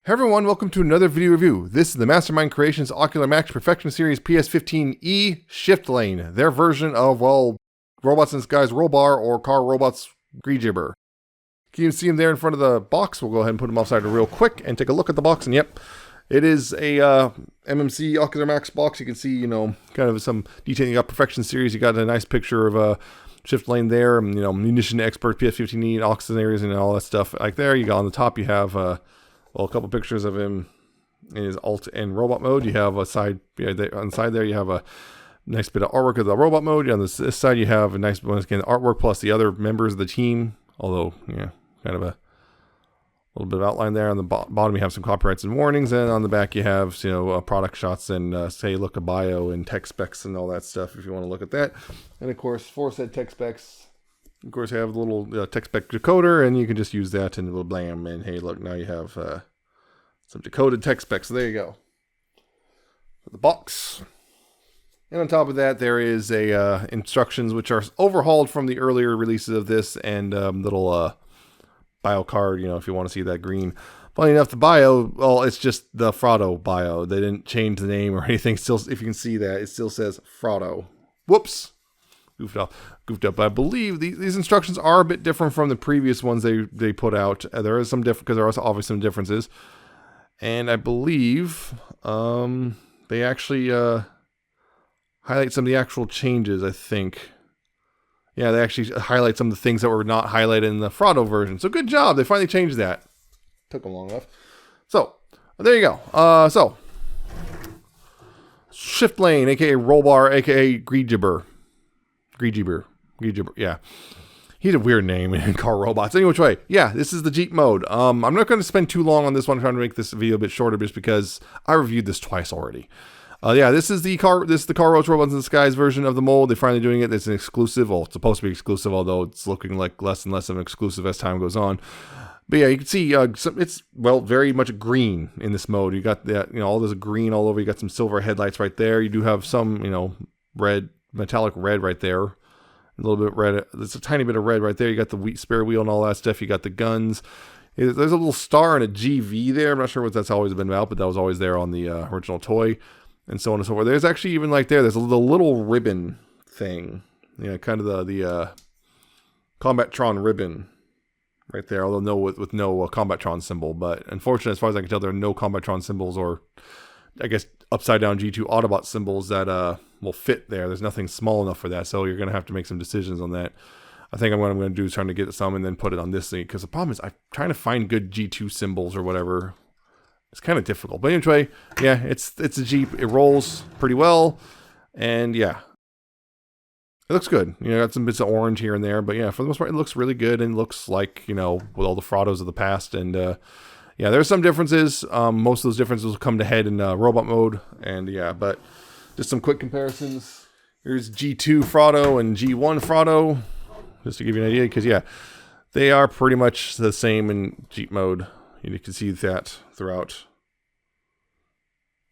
Hey everyone, welcome to another video review. This is the Mastermind Creations Ocular Max Perfection Series PS-15E Shiftlane, their version of, well, Robots in Disguise Rollbar or Car Robots Greejeeber. Can you see them there in front of the box? We'll go ahead and put them offside real quick and take a look at the box, and yep, it is a MMC Ocular Max box. You can see, kind of some detailing. You got Perfection Series, you got a nice picture of Shiftlane there, and, Munition Expert, PS-15E, and auxiliaries, and all that stuff. Like there, you got on the top, you have a couple pictures of him in his alt and robot mode. You have a side, on the side there, you have a nice bit of artwork of the robot mode. On this side, you have a nice, once again, artwork plus the other members of the team. Although, kind of a little bit of outline there. On the bottom, you have some copyrights and warnings. And on the back, you have, product shots and, say, look a bio and tech specs and all that stuff if you want to look at that. And, of course, for said tech specs, of course, you have the little tech spec decoder, and you can just use that and a little blam. And hey, look, now you have some decoded tech specs. So there you go. For the box. And on top of that, there is a instructions which are overhauled from the earlier releases of this, and little bio card. If you want to see that green. Funny enough, the bio, well, it's just the Fraudo bio. They didn't change the name or anything. Still, if you can see that, it still says Fraudo. Whoops. Goofed up. I believe these instructions are a bit different from the previous ones they put out. There is some different, because there are obviously some differences, and I believe they actually highlight some of the actual changes. I think, yeah, they actually highlight some of the things that were not highlighted in the Fraudo version. So good job, they finally changed that. Took them long enough. So there you go. So Shiftlane, aka Rollbar, aka Greejeeber, yeah. He's a weird name in car robots. Any which way, yeah, this is the Jeep mode. I'm not going to spend too long on this one. I'm trying to make this video a bit shorter just because I reviewed this twice already. Yeah, this is the car Robots in Disguise version of the mold. They're finally doing it. It's an exclusive. Well, it's supposed to be exclusive, although it's looking like less and less of an exclusive as time goes on. But yeah, you can see it's, well, very much green in this mode. You got that, all this green all over. You got some silver headlights right there. You do have some, red, metallic red right there. A little bit red. There's a tiny bit of red right there. You got the spare wheel and all that stuff. You got the guns. There's a little star and a GV there. I'm not sure what that's always been about, but that was always there on the original toy, and so on and so forth. There's actually even like there's a little ribbon thing. Kind of the Combattron ribbon right there. Although with no Combattron symbol. But unfortunately, as far as I can tell, there are no Combattron symbols, or I guess upside down G2 Autobot symbols that will fit there. There's nothing small enough for that, so you're going to have to make some decisions on that. I think what I'm going to do is trying to get some and then put it on this thing, because the problem is I'm trying to find good G2 symbols or whatever. It's kind of difficult. But anyway, yeah, it's a Jeep. It rolls pretty well, and yeah, it looks good. Got some bits of orange here and there, but yeah, for the most part, it looks really good and looks like, with all the Fraudos of the past. And yeah, there's some differences. Most of those differences will come to head in robot mode, and yeah, but just some quick comparisons. Here's G2 Fraudo and G1 Fraudo, just to give you an idea, because yeah, they are pretty much the same in Jeep mode. You can see that throughout.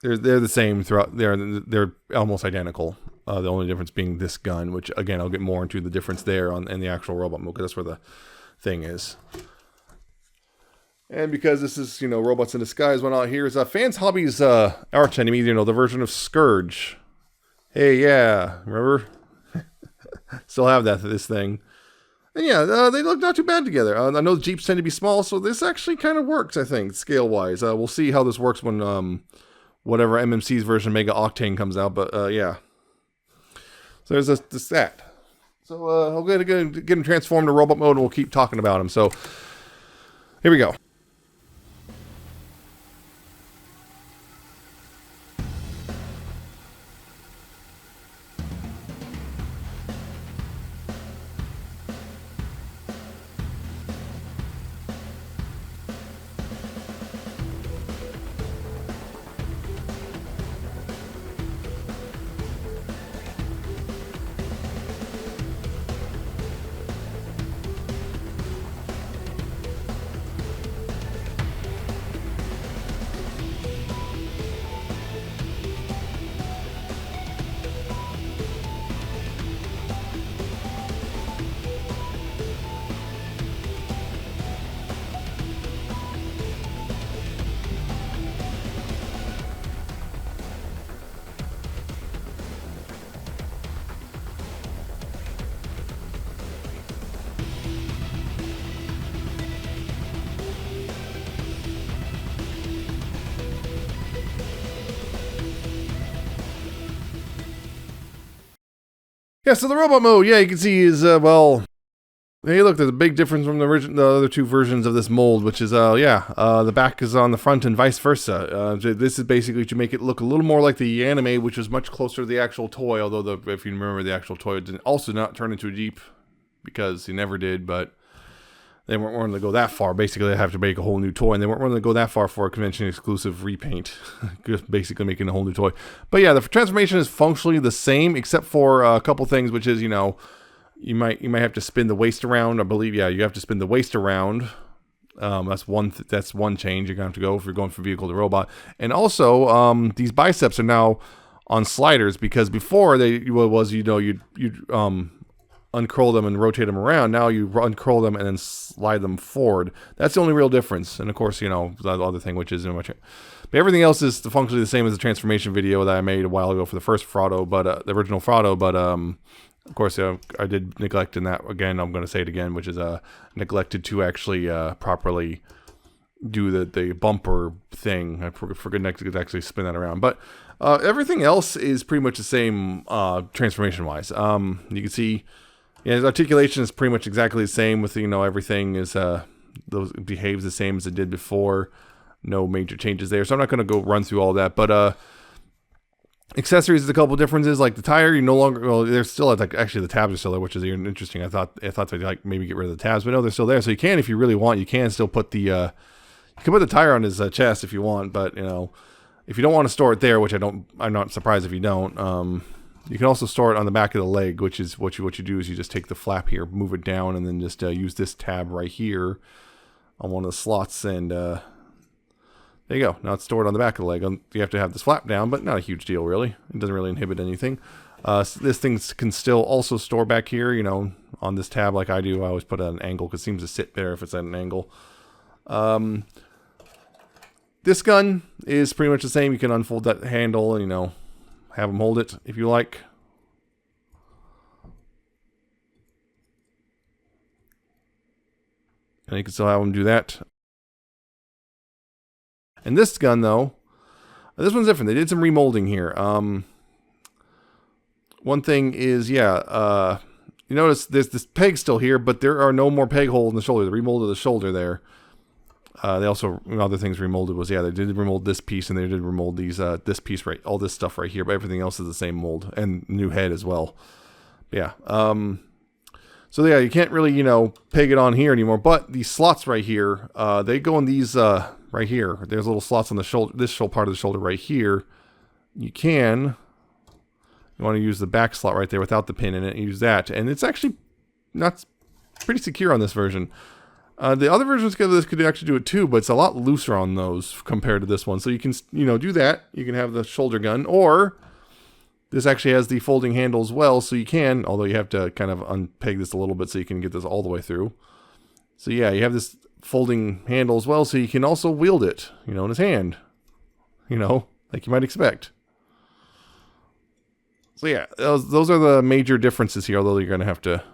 They're the same throughout. They're almost identical. The only difference being this gun, which again I'll get more into the difference there in the actual robot mode, because that's where the thing is. And because this is, Robots in Disguise, whatnot, here's Fans Hobby's arch enemy, the version of Scourge. Hey, yeah, remember? Still have this thing. And yeah, they look not too bad together. I know Jeeps tend to be small, so this actually kind of works, I think, scale-wise. We'll see how this works when whatever MMC's version Mega Octane comes out, but yeah. So there's that. So I'll get him transformed to robot mode, and we'll keep talking about him. So here we go. Yeah, so the robot mode, yeah, you can see is, well, hey, look, there's a big difference from the other two versions of this mold, which is, the back is on the front and vice versa. This is basically to make it look a little more like the anime, which was much closer to the actual toy, although, if you remember, the actual toy did also not turn into a Jeep, because he never did, but they weren't willing to go that far. Basically, they have to make a whole new toy, and they weren't willing to go that far for a convention-exclusive repaint. Just basically making a whole new toy. But yeah, the transformation is functionally the same, except for a couple things, which is, you know, you might have to spin the waist around. I believe, yeah, you have to spin the waist around. That's one change you're going to have to go if you're going from vehicle to robot. And also, these biceps are now on sliders, because before you'd uncurl them and rotate them around. Now you uncurl them and then slide them forward. That's the only real difference. And of course, you know, the other thing, which is but everything else is functionally the same as the transformation video that I made a while ago for the first Fraudo, but the original Fraudo. But of course, I did neglect in that again. I'm going to say it again, which is neglected to actually properly do the bumper thing. I forgot to actually spin that around. But everything else is pretty much the same transformation wise. You can see. Yeah, his articulation is pretty much exactly the same with, you know, everything is, those behaves the same as it did before. No major changes there. So I'm not going to go run through all that. But accessories is a couple differences. Like the tire, you no longer, well, they're still, like, actually the tabs are still there, which is interesting. I thought they'd like maybe get rid of the tabs, but no, they're still there. So you can, if you really want, you can still put the, you can put the tire on his chest if you want. But, you know, if you don't want to store it there, which I'm not surprised if you don't, you can also store it on the back of the leg, which is what you do is you just take the flap here, move it down, and then just use this tab right here on one of the slots, and there you go. Now it's stored on the back of the leg. You have to have this flap down, but not a huge deal, really. It doesn't really inhibit anything. So this thing can still also store back here, you know, on this tab like I do. I always put it at an angle because it seems to sit there if it's at an angle. This gun is pretty much the same. You can unfold that handle and, you know, have them hold it if you like. And you can still have them do that. And this gun, though, this one's different. They did some remolding here. One thing is, you notice there's this peg still here, but there are no more peg holes in the shoulder. They remolded the shoulder there. They also, other things remolded was, they did remold this piece, and they did remold these, this piece, right, all this stuff right here, but everything else is the same mold, and new head as well. Yeah. So yeah, you can't really, you know, peg it on here anymore, but these slots right here, they go in these, right here. There's little slots on the shoulder, this part of the shoulder right here. You want to use the back slot right there without the pin in it, use that, and it's actually not pretty secure on this version. The other versions of this could actually do it too, but it's a lot looser on those compared to this one. So you can, you know, do that. You can have the shoulder gun, or this actually has the folding handle as well. So you can, although you have to kind of unpeg this a little bit so you can get this all the way through. So yeah, you have this folding handle as well, so you can also wield it, you know, in his hand, you know, like you might expect. So yeah, those are the major differences here, although you're going to have to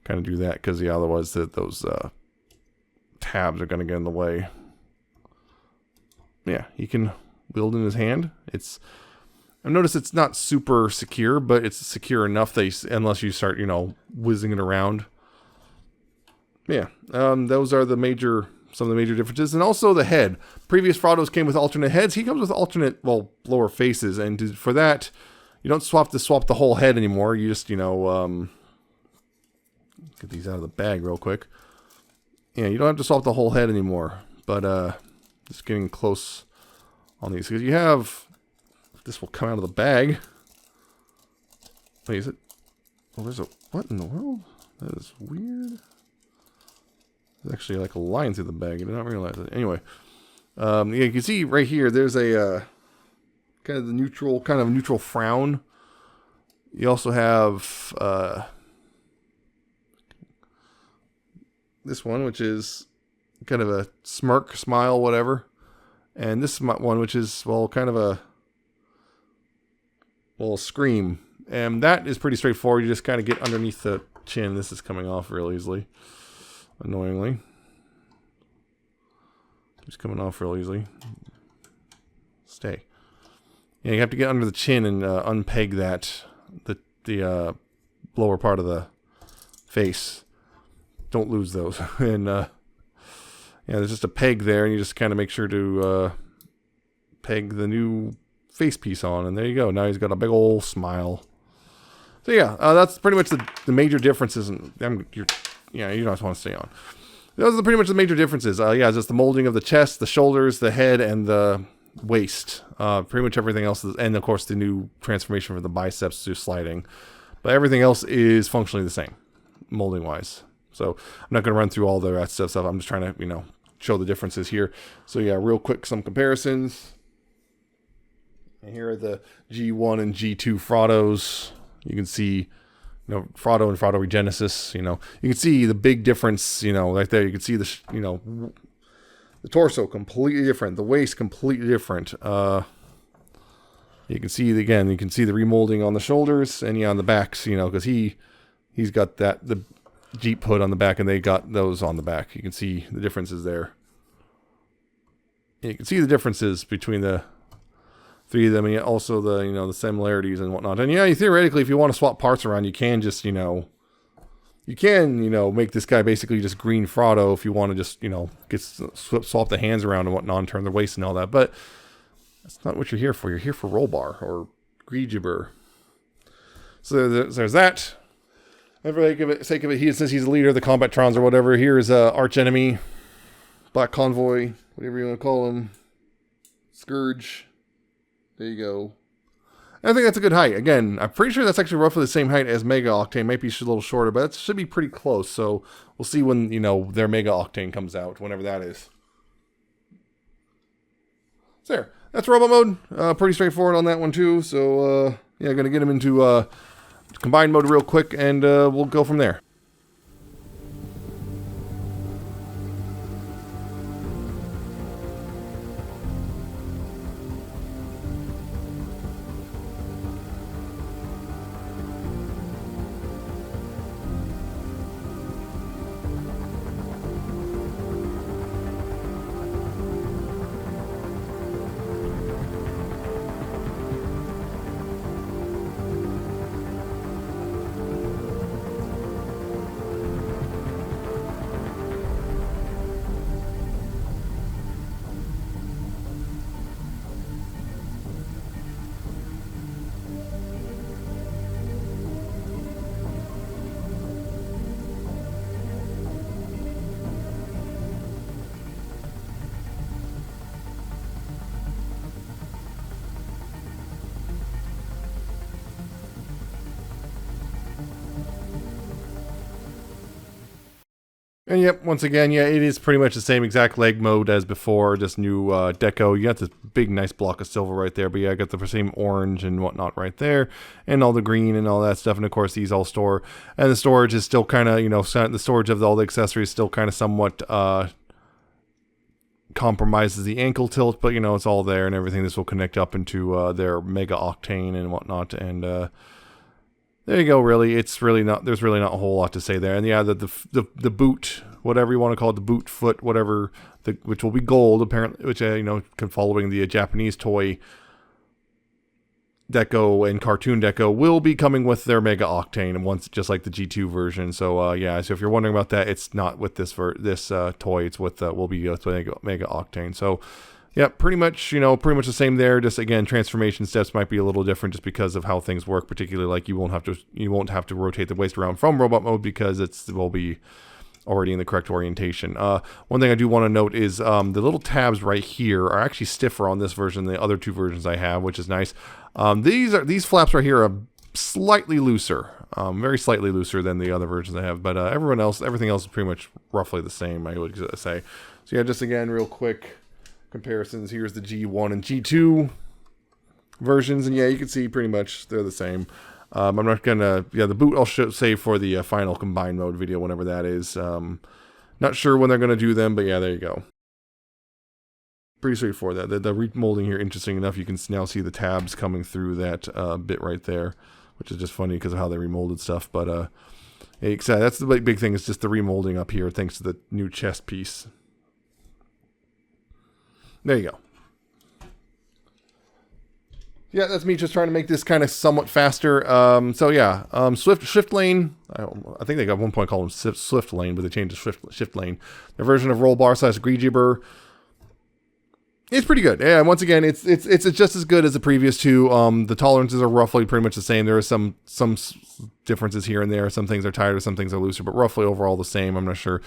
kind of do that because, yeah, otherwise those tabs are going to get in the way. Yeah, he can wield in his hand. I've noticed it's not super secure, but it's secure enough that unless you start, you know, whizzing it around. Yeah, those are some of the major differences. And also the head. Previous Fraudos came with alternate heads. He comes with alternate, well, lower faces. And for that, you don't swap the whole head anymore. You just, you know, get these out of the bag real quick. Yeah, you don't have to swap the whole head anymore. But just getting close on these. Because you have, this will come out of the bag. Wait, is it? Oh, there's what in the world? That is weird. There's actually like a line through the bag. I did not realize it. Anyway, yeah, you can see right here, there's a kind of neutral frown. You also have this one, which is kind of a smirk, smile, whatever. And this one, which is, well, kind of a little scream. And that is pretty straightforward. You just kind of get underneath the chin. This is coming off real easily. Annoyingly. Just coming off real easily. Stay. Yeah, you have to get under the chin and unpeg that, the lower part of the face. Don't lose those. And yeah, there's just a peg there, and you just kind of make sure to peg the new face piece on, and there you go. Now he's got a big old smile. So yeah, that's pretty much the major differences. And you don't want to stay on. Those are pretty much the major differences. Yeah, just the molding of the chest, the shoulders, the head, and the waist. Pretty much everything else, and of course the new transformation for the biceps to sliding. But everything else is functionally the same, molding wise. So I'm not going to run through all the rest stuff. I'm just trying to, show the differences here. So yeah, real quick, some comparisons. And here are the G1 and G2 Fraudos. You can see, Fraudo and Fraudo Regenesis. You can see the big difference. Right there. You can see the, the torso completely different, the waist completely different. You can see you can see the remolding on the shoulders and on the backs. Because he's got the Jeep hood on the back, and they got those on the back. You can see the differences there. You can see the differences between the three of them, and also the the similarities and whatnot. And yeah, theoretically, if you want to swap parts around, you can just make this guy basically just green Fraudo if you want to just swap the hands around and whatnot, and turn the waist and all that. But that's not what you're here for. You're here for Rollbar or Greejeeber. So there's that. And for the sake of it, since he's the leader of the Combatrons or whatever, here is Arch Enemy, Black Convoy, whatever you want to call him, Scourge. There you go. I think that's a good height. Again, I'm pretty sure that's actually roughly the same height as Mega Octane. Might be a little shorter, but it should be pretty close. So we'll see when, their Mega Octane comes out, whenever that is. So there. That's robot mode. Pretty straightforward on that one too. So, yeah, going to get him into combined mode real quick, and we'll go from there. And yep, once again, yeah, it is pretty much the same exact leg mode as before, just new deco. You got this big, nice block of silver right there, but yeah, I got the same orange and whatnot right there, and all the green and all that stuff, and of course, these all store. And the storage is still kind of, the storage of all the accessories still kind of somewhat compromises the ankle tilt, but, it's all there and everything. This will connect up into their Mega Octane and whatnot, and there you go. Really, there's really not a whole lot to say there. And yeah, the boot, whatever you want to call it, the boot foot, whatever, which will be gold apparently, which following the Japanese toy deco and cartoon deco, will be coming with their Mega Octane, and once just like the G2 version. So yeah, so if you're wondering about that, it's not with this toy. It's with will be with Mega Octane. So. Yeah, pretty much the same there. Just again, transformation steps might be a little different just because of how things work. Particularly, like you won't have to rotate the waist around from robot mode because it will be already in the correct orientation. One thing I do want to note is the little tabs right here are actually stiffer on this version than the other two versions I have, which is nice. These flaps right here are slightly looser, very slightly looser than the other versions I have. But everything else is pretty much roughly the same, I would say. So yeah, just again, real quick. Comparisons. Here's the G1 and G2 versions, and yeah, you can see pretty much they're the same. I'm not gonna, the boot I'll save for the final combined mode video whenever that is. Not sure when they're gonna do them, but yeah, there you go. Pretty straightforward. The remolding here, interesting enough, you can now see the tabs coming through that bit right there, which is just funny because of how they remolded stuff. But that's the big thing, is just the remolding up here thanks to the new chest piece. There you go. Yeah, that's me just trying to make this kind of somewhat faster. So yeah, Shiftlane. I think they got one point called him Shiftlane, but they changed to Shiftlane. Their version of Rollbar / Greejeeber. It's pretty good. Yeah, once again, it's just as good as the previous two. The tolerances are roughly pretty much the same. There are some differences here and there. Some things are tighter, some things are looser, but roughly overall the same. I'm not sure.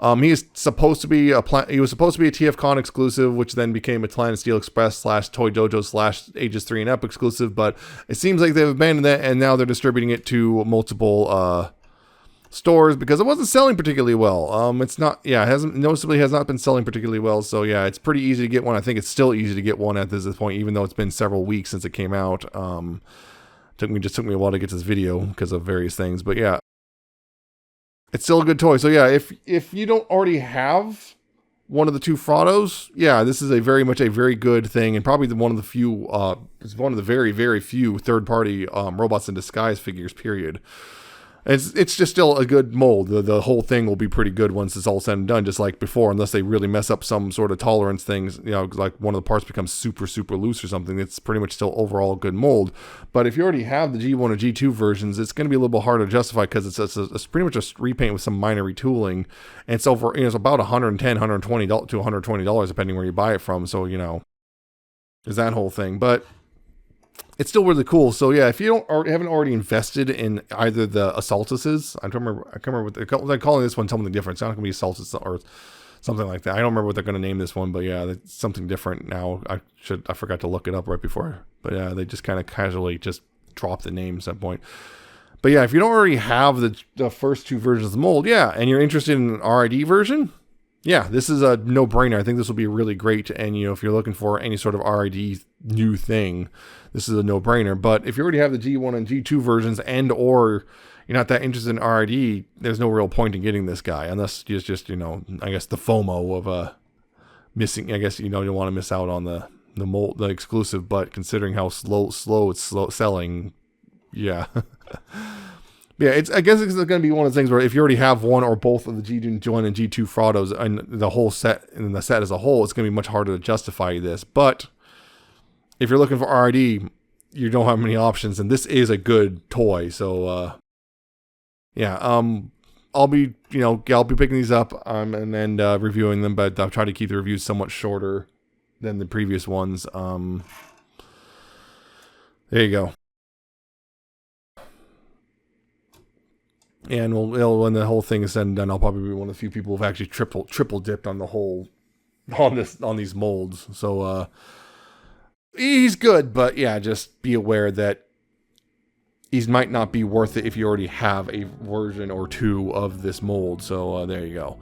He was supposed to be a TFCon exclusive, which then became a Planet Steel Express / Toy Dojo / Ages 3 and Up exclusive. But it seems like they've abandoned that, and now they're distributing it to multiple stores because it wasn't selling particularly well. It's not, yeah, has not been selling particularly well. So yeah, it's pretty easy to get one. I think it's still easy to get one at this point, even though it's been several weeks since it came out. Took me a while to get to this video because of various things, but yeah. It's still a good toy. So yeah, if you don't already have one of the two Fraudos, yeah, this is very good thing, and probably one of the few, it's one of the very, very few third-party robots in disguise figures, period. It's just still a good mold. The whole thing will be pretty good once it's all said and done, just like before, unless they really mess up some sort of tolerance things, you know, like one of the parts becomes super, super loose or something. It's pretty much still overall a good mold. But if you already have the G1 or G2 versions, it's going to be a little bit harder to justify because it's pretty much a repaint with some minor retooling. And so for, you know, it's about $110, $120 to $120 depending where you buy it from. So, you know, there's that whole thing. But it's still really cool. So yeah, if you haven't already invested in either the Assaultuses, I can't remember what they're calling this one something different. It's not going to be Assaultus or something like that. I don't remember what they're going to name this one, but yeah, it's something different now. I forgot to look it up right before, but yeah, they just kind of casually just dropped the name at some point. But yeah, if you don't already have the first two versions of the mold, yeah, and you're interested in an RID version, yeah, this is a no-brainer. I think this will be really great. And, you know, if you're looking for any sort of RID new thing, this is a no-brainer. But if you already have the G1 and G2 versions or you're not that interested in RID, there's no real point in getting this guy. Unless it's just, you know, I guess the FOMO of missing. I guess, you know, you don't want to miss out on the mold, the exclusive. But considering how slow it's selling, yeah. Yeah, I guess it's going to be one of the things where if you already have one or both of the G1 and G2 Fraudos and the whole set and the set as a whole, it's going to be much harder to justify this. But if you're looking for RID, you don't have many options, and this is a good toy. So yeah, I'll be picking these up and then reviewing them, but I'll try to keep the reviews somewhat shorter than the previous ones. There you go. And when the whole thing is said and done, I'll probably be one of the few people who've actually triple dipped on the whole on these molds. So he's good, but yeah, just be aware that he might not be worth it if you already have a version or two of this mold. So there you go.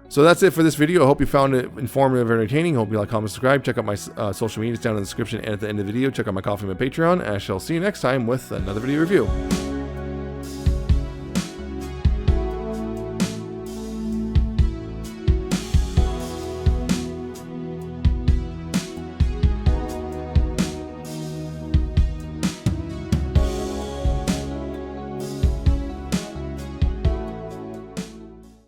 So that's it for this video. I hope you found it informative and entertaining. Hope you like, comment, subscribe. Check out my social medias down in the description and at the end of the video. Check out my Coffee and my Patreon. And I shall see you next time with another video review.